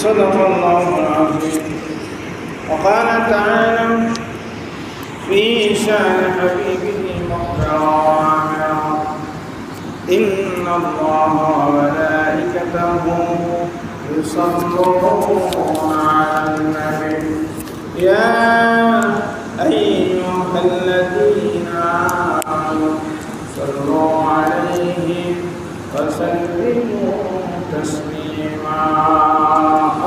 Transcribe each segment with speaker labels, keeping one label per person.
Speaker 1: صدق الله العظيم. وقال تعالى في شأن حبيبه مقرا إن الله وملائكته يصلون على النبي يا أيها الذين آمنوا صلوا عليه وسلموا تسليما.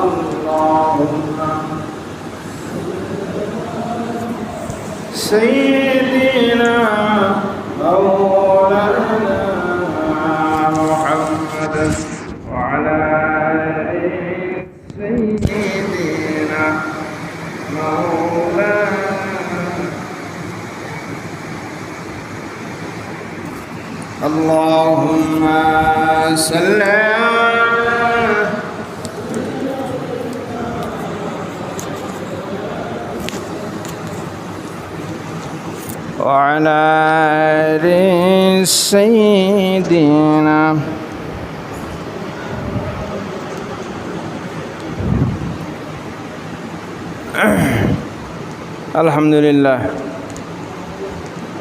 Speaker 1: اللهم سيدنا مولانا محمد وعلى آله سيدنا مولانا اللهم صل وعلى آل سيدنا আলহামদুলিল্লাহ।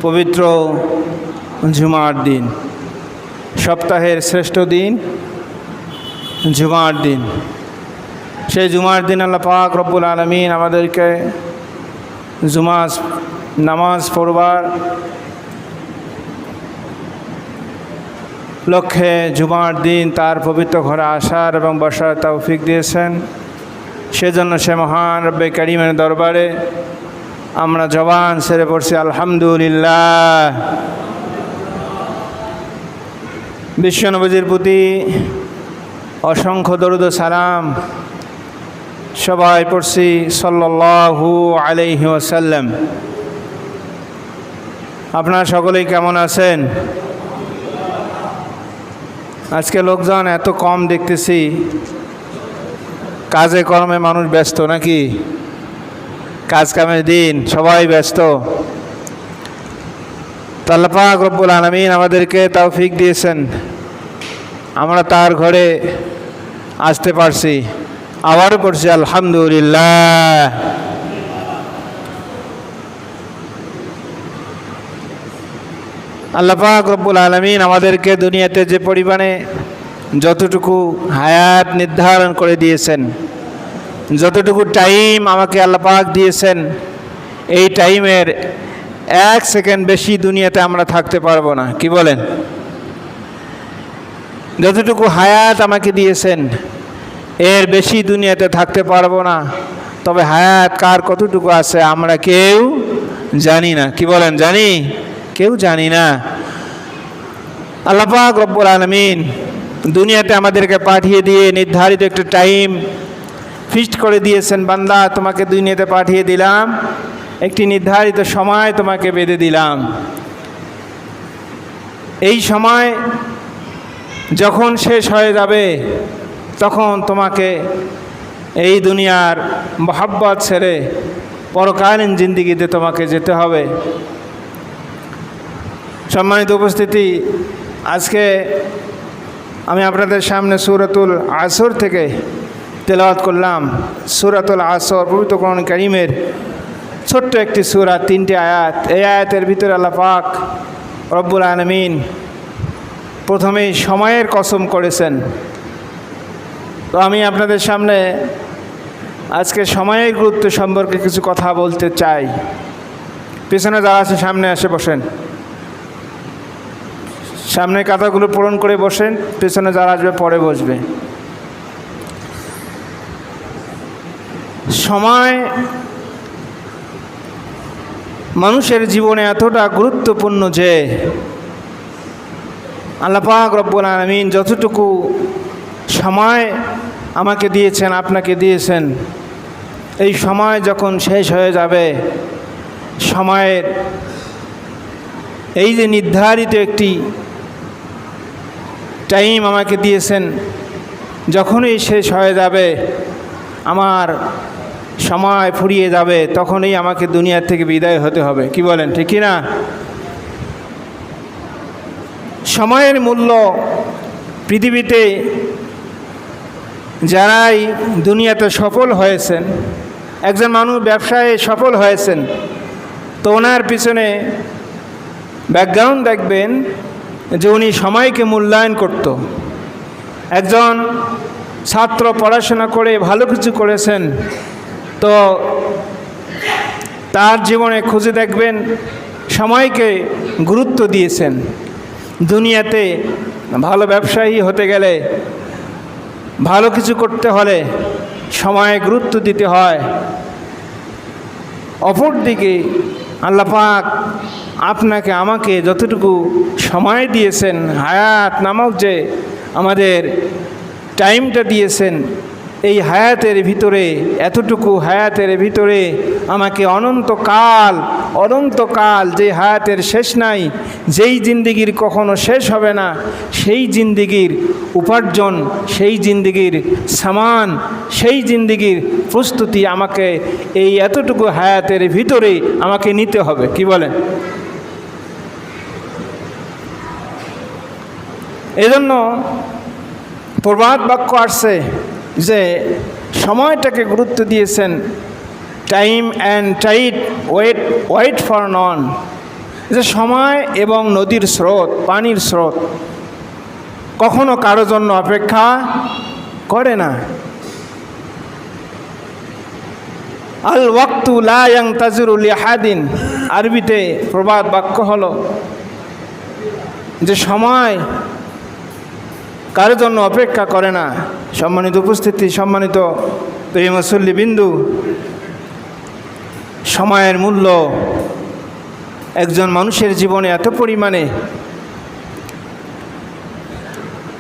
Speaker 1: পবিত্র জুমার দিন, সপ্তাহের শ্রেষ্ঠ দিন জুমার দিন। সেই জুমার দিন আল্লাহ পাক রব্বুল আলামিন আমাদেরকে জুমার নামাজ পড়বার লক্ষ্যে জুমার দিন তার পবিত্র ঘরে আসার এবং বসার তৌফিক দিয়েছেন। সেজন্য সে মহান রব্বে কারীমের দরবারে আমরা জবান ছেড়ে পড়ছি আলহামদুলিল্লাহ। বিশ্বনবীর প্রতি অসংখ্য দরুদ ও সালাম সবাই পড়ছি সাল্লাল্লাহু আলাইহি ওয়াসাল্লাম। আপনারা সকলেই কেমন আছেন? আজকে লোকজন এত কম দেখতেছি, কাজে কর্মে মানুষ ব্যস্ত নাকি? কাজ কামের দিন, সবাই ব্যস্ত। আল্লাহ পাক রব্বুল আলামিন আমাদেরকে তৌফিক দিয়েছেন, আমরা তার ঘরে আসতে পারছি। আবারও পড়ছি আলহামদুলিল্লাহ। আল্লাহ পাক রব্বুল আলামিন আমাদেরকে দুনিয়াতে যে পরিমাণে যতটুকু হায়াত নির্ধারণ করে দিয়েছেন, যতটুকু টাইম আমাকে আল্লাহ পাক দিয়েছেন, এই টাইমের 1 সেকেন্ড বেশি দুনিয়াতে আমরা থাকতে পারবো না। কি বলেন? যতটুকু হায়াত আমাকে দিয়েছেন এর বেশি দুনিয়াতে থাকতে পারবো না। তবে হায়াত কার কতটুকু আছে আমরা কেউ জানি না। কি বলেন? জানি? কেউ জানি না। আল্লাহ পাক রব্বুল আলামিন দুনিয়াতে আমাদেরকে পাঠিয়ে দিয়ে নির্ধারিত একটা টাইম ফিক্সড করে দিয়েছেন, বান্দা তোমাকে দুনিয়াতে পাঠিয়ে দিলাম, একটি নির্ধারিত সময় তোমাকে বেঁধে দিলাম। এই সময় যখন শেষ হয়ে যাবে তখন তোমাকে এই দুনিয়ার মহব্বত ছেড়ে পরকালীন জিন্দেগিতে তোমাকে যেতে হবে। সম্মানিত উপস্থিতি, আজকে আমি আপনাদের সামনে সূরাতুল আসর থেকে তেলাওয়াত করলাম। সূরাতুল আসর পবিত্র কোরআন কারীমের ছোট্ট একটি সূরা, 3টি আয়াত। এই আয়াতের ভিতরে আল্লাহ পাক রব্বুল আলামিন প্রথমেই সময়ের কসম করেছেন। তো আমি আপনাদের সামনে আজকে সময়ের গুরুত্ব সম্পর্কে কিছু কথা বলতে চাই। পিছনে যারা আছে সামনে এসে বসেন, সামনে কথাগুলো পূরণ করে বসেন, পিছনে যারা আসবে পরে বসবে। সময় মানুষের জীবনে এতটা গুরুত্বপূর্ণ যে আল্লাহ পাক রব্বুল আলামিন যতটুকু সময় আমাকে দিয়েছেন, আপনাকে দিয়েছেন, এই সময় যখন শেষ হয়ে যাবে, সময়ের এই যে নির্ধারিত একটি টাইম আমাকে দিয়েছেন, যখনই শেষ হয়ে যাবে, আমার সময় ফুরিয়ে যাবে, তখনই আমাকে দুনিয়া থেকে বিদায় হতে হবে। কি বলেন? ঠিক কি না? সময়ের মূল্য পৃথিবীতে যারাই দুনিয়াতে সফল হয়েছেন, একজন মানুষ ব্যবসায় সফল হয়েছেন, তো ওনার পিছনে ব্যাকগ্রাউন্ড দেখবেন যে উনি সময়কে মূল্যায়ন করত। একজন ছাত্র পড়াশোনা করে ভালো কিছু করেছেন, তো তার জীবনে খুঁজে দেখবেন সময়কে গুরুত্ব দিয়েছেন। দুনিয়াতে ভালো ব্যবসায়ী হতে গেলে, ভালো কিছু করতে হলে সময়ে গুরুত্ব দিতে হয়। অপরদিকে আল্লাহ পাক আপনাকে আমাকে যতটুকু সময় দিয়েছেন, হায়াত নামক যে আমাদের টাইমটা দিয়েছেন, এই হায়াতের ভিতরে, এতটুকু হায়াতের ভিতরে আমাকে অনন্তকাল যে হায়াতের শেষ নাই, যেই জিন্দিগির কখনো শেষ হবে না, সেই জিন্দিগির উপার্জন, সেই জিন্দিগির সামান, সেই জিন্দিগির প্রস্তুতি আমাকে এই এতটুকু হায়াতের ভিতরে আমাকে নিতে হবে। কি বলেন? এজন্য প্রবাদ বাক্য আসছে যে সময়টাকে গুরুত্ব দিয়েছেন, time and tide wait for none, যে সময় এবং নদীর স্রোত, পানির স্রোত কখনো কারো জন্য অপেক্ষা করে না। আল ওয়াক্তু লা ইয়ানতাজিরু লিআহাদিন, আরবিতে প্রবাদ বাক্য হলো যে সময় কারোর জন্য অপেক্ষা করে না। সম্মানিত উপস্থিতি, সম্মানিত প্রিয় মুসল্লিবিন্দু, সময়ের মূল্য একজন মানুষের জীবনে এত পরিমাণে,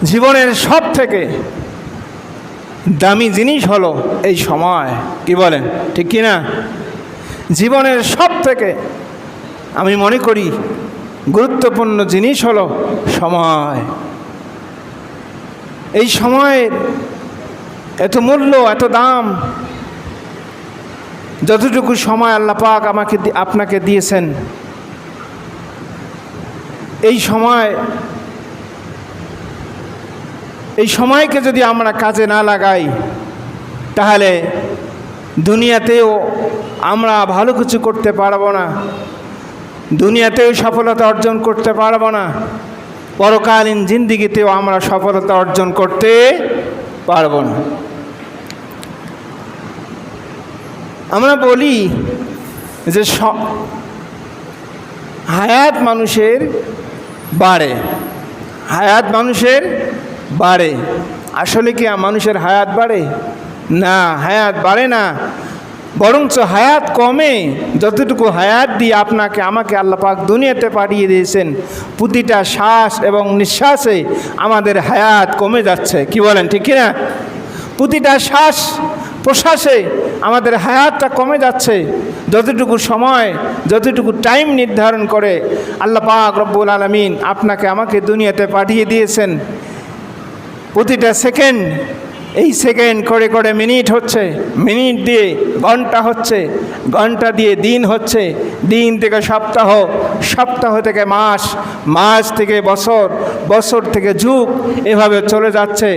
Speaker 1: জীবনের সব থেকে দামি জিনিস হলো এই সময়। কি বলেন, ঠিক কি না? জীবনের সব থেকে আমি মনে করি গুরুত্বপূর্ণ জিনিস হলো সময়। এই সময়ের এত মূল্য, এত দাম। যতটুকু সময় আল্লাহ পাক আপনাকে দিয়েছেন, এই সময়কে যদি আমরা কাজে না লাগাই, তাহলে দুনিয়াতেও আমরা ভালো কিছু করতে পারবো না, দুনিয়াতেও সফলতা অর্জন করতে পারবো না, পরকালীন জিন্দিগিতেও আমরা সফলতা অর্জন করতে পারবো না। আমরা বলি যে হায়াত মানুষের বাড়ে, হায়াত মানুষের বাড়ে। আসলে কি মানুষের হায়াত বাড়ে? না, হায়াত বাড়ে না, বরঞ্চ হায়াত কমে। যতটুকু হায়াত দিয়ে আপনাকে আমাকে আল্লাহ পাক দুনিয়াতে পাঠিয়ে দিয়েছেন, প্রতিটা শ্বাস এবং নিঃশ্বাসে আমাদের হায়াত কমে যাচ্ছে। কি বলেন, ঠিক কিনা? প্রতিটা শ্বাস প্রশ্বাসে আমাদের হায়াতটা কমে যাচ্ছে। যতটুকু সময়, যতটুকু টাইম নির্ধারণ করে আল্লাহ পাক রব্বুল আলামিন আপনাকে আমাকে দুনিয়াতে পাঠিয়ে দিয়েছেন, প্রতিটা সেকেন্ড, এই সেকেন্ড করে করে মিনিট হচ্ছে, মিনিট দিয়ে ঘন্টা হচ্ছে, ঘন্টা দিয়ে দিন হচ্ছে, দিন থেকে সপ্তাহ, সপ্তাহ থেকে মাস, মাস থেকে বছর, বছর থেকে যুগ, এভাবে চলে যাচ্ছে।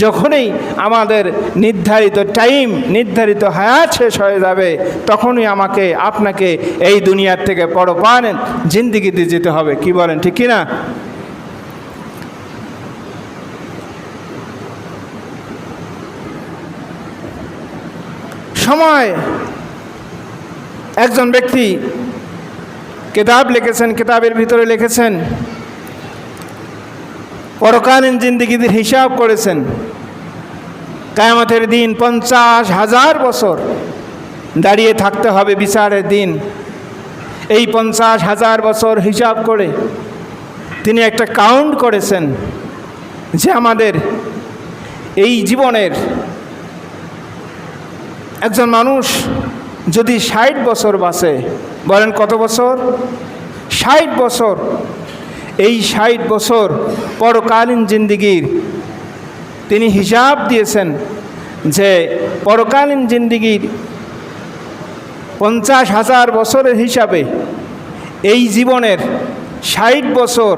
Speaker 1: যখনই আমাদের নির্ধারিত টাইম, নির্ধারিত হায়াত শেষ হয়ে যাবে, তখনই আমাকে আপনাকে এই দুনিয়ার থেকে পরপার জিন্দিগিতে যেতে হবে। কি বলেন, ঠিক কিনা? সময়, একজন ব্যক্তি কিতাব লিখেছেন, কিতাবের ভিতরে লিখেছেন, পরকালীন জিন্দিগির হিসাব করেছেন। কিয়ামতের দিন 50,000 বছর দাঁড়িয়ে থাকতে হবে বিচারের দিন। এই 50,000 বছর হিসাব করে তিনি একটা কাউন্ট করেছেন যে আমাদের এই জীবনের একজন মানুষ যদি 60 বছর বাঁচে, বলেন কত বছর? 60 বছর। এই 60 বছর পরকালীন জিন্দিগির তিনি হিসাব দিয়েছেন যে পরকালীন জিন্দিগির 50,000 বছরের হিসাবে এই জীবনের 60 বছর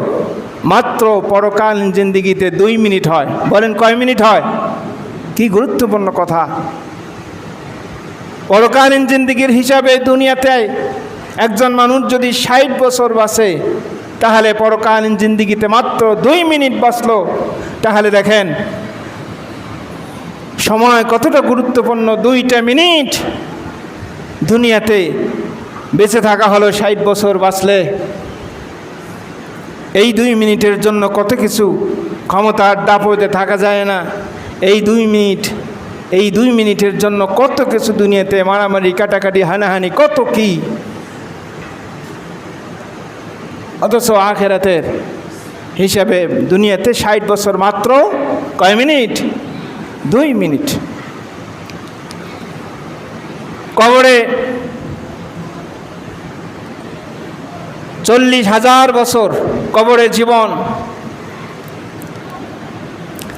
Speaker 1: মাত্র পরকালীন জিন্দিগিতে 2 মিনিট হয়। বলেন কয় মিনিট হয়? কি গুরুত্বপূর্ণ কথা। পরকালীন জিন্দেগির হিসাবে দুনিয়াতে একজন মানুষ যদি 60 বছর বাঁচে, তাহলে পরকালীন জিন্দেগিতে মাত্র 2 মিনিট বাঁচলো। তাহলে দেখেন সময় কতটা গুরুত্বপূর্ণ। 2টা মিনিট দুনিয়াতে বেঁচে থাকা হলো 60 বছর বাঁচলে। এই 2 মিনিটের জন্য কত কিছু, ক্ষমতার দাপটে থাকা যায় না। এই 2 মিনিটের জন্য কত কিছু দুনিয়াতে, মারামারি, কাটাকাটি, হানাহানি, কত কি। অথচ আখেরাতের হিসাবে দুনিয়াতে 60 বছর মাত্র কয় মিনিট? 2 মিনিট। কবরে 40,000 বছর কবরে জীবন,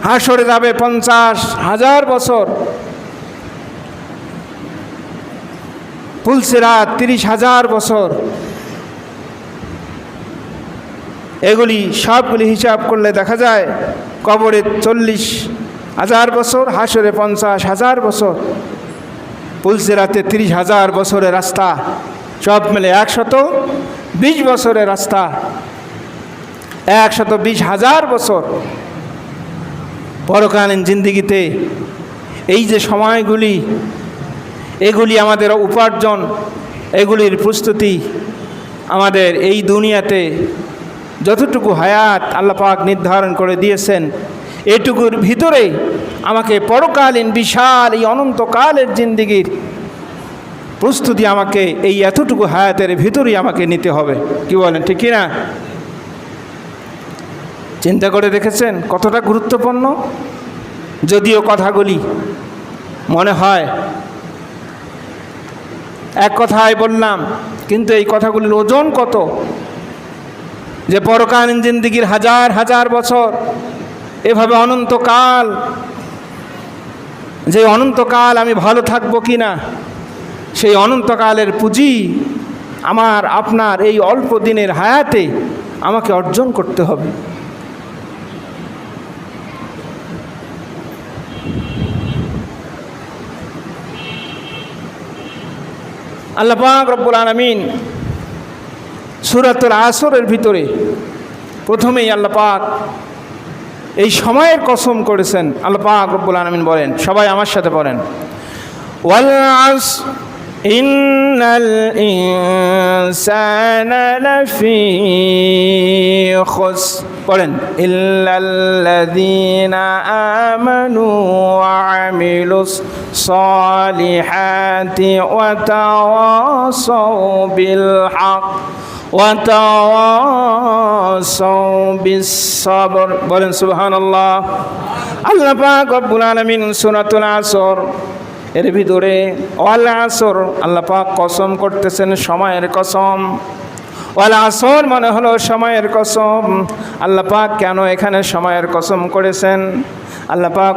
Speaker 1: হাসরে যাবে 50,000 বছর, পুলসিরাত 30,000 বছর। এগুলি সবগুলি হিসাব করলে দেখা যায় কবরে 40,000 বছর, হাসরে 50,000 বছর, পুলসিরাতে 30,000 বছরের রাস্তা, সব মিলে 120 বছরের রাস্তা, 120,000 বছর। পরকালীন জিন্দেগিতে এই যে সময়গুলি, এগুলি আমাদের উপার্জন, এগুলির প্রস্তুতি, আমাদের এই দুনিয়াতে যতটুকু হায়াত আল্লাহ পাক নির্ধারণ করে দিয়েছেন, এটুকুর ভিতরে আমাকে পরকালীন বিশাল এই অনন্তকালের জিন্দেগির প্রস্তুতি আমাকে এই এতটুকু হায়াতের ভিতরেই আমাকে নিতে হবে। কি বলেন, ঠিক কিনা? চিন্তা করে দেখেছেন কতটা গুরুত্বপূর্ণ? যদিও কথাগুলি মনে হয় এক কথায় বললাম, কিন্তু এই কথাগুলির ওজন কত, যে পরকালীন জিন্দেগির হাজার হাজার বছর, এভাবে অনন্তকাল, যে অনন্তকাল আমি ভালো থাকবো কি না, সেই অনন্তকালের পুঁজি আমার আপনার এই অল্প দিনের হায়াতে আমাকে অর্জন করতে হবে। আল্লাহ পাক রব্বুল আলামিন সূরাতুল আসরের ভিতরে প্রথমেই আল্লাহ পাক এই সময়ের কসম করেছেন। আল্লাহ পাক রব্বুল আলামিন বলেন, সবাই আমার সাথে পড়েন, ওয়াল আসর ইন্নাল ইনসানা লাফি খুসর, পড়েন, ইল্লাল্লাযীনা আমানু ওয়া আমিলুস সালিহাতি ওয়া তাওয়াসাউ বিল হক ওয়া তাওয়াসাউ বিস সাবর। বলেন সুবহানাল্লাহ। আল্লাহ পাক রব্বুল আলামিন সূরাতুল আসর এর ভিতরে ওয়াল আসর, আল্লাহ পাক কসম করতেছেন, সময়ের কসম। ওয়াল আসর মানে হলো সময়ের কসম। আল্লাহ পাক কেন এখানে সময়ের কসম করেছেন? আল্লাহ পাক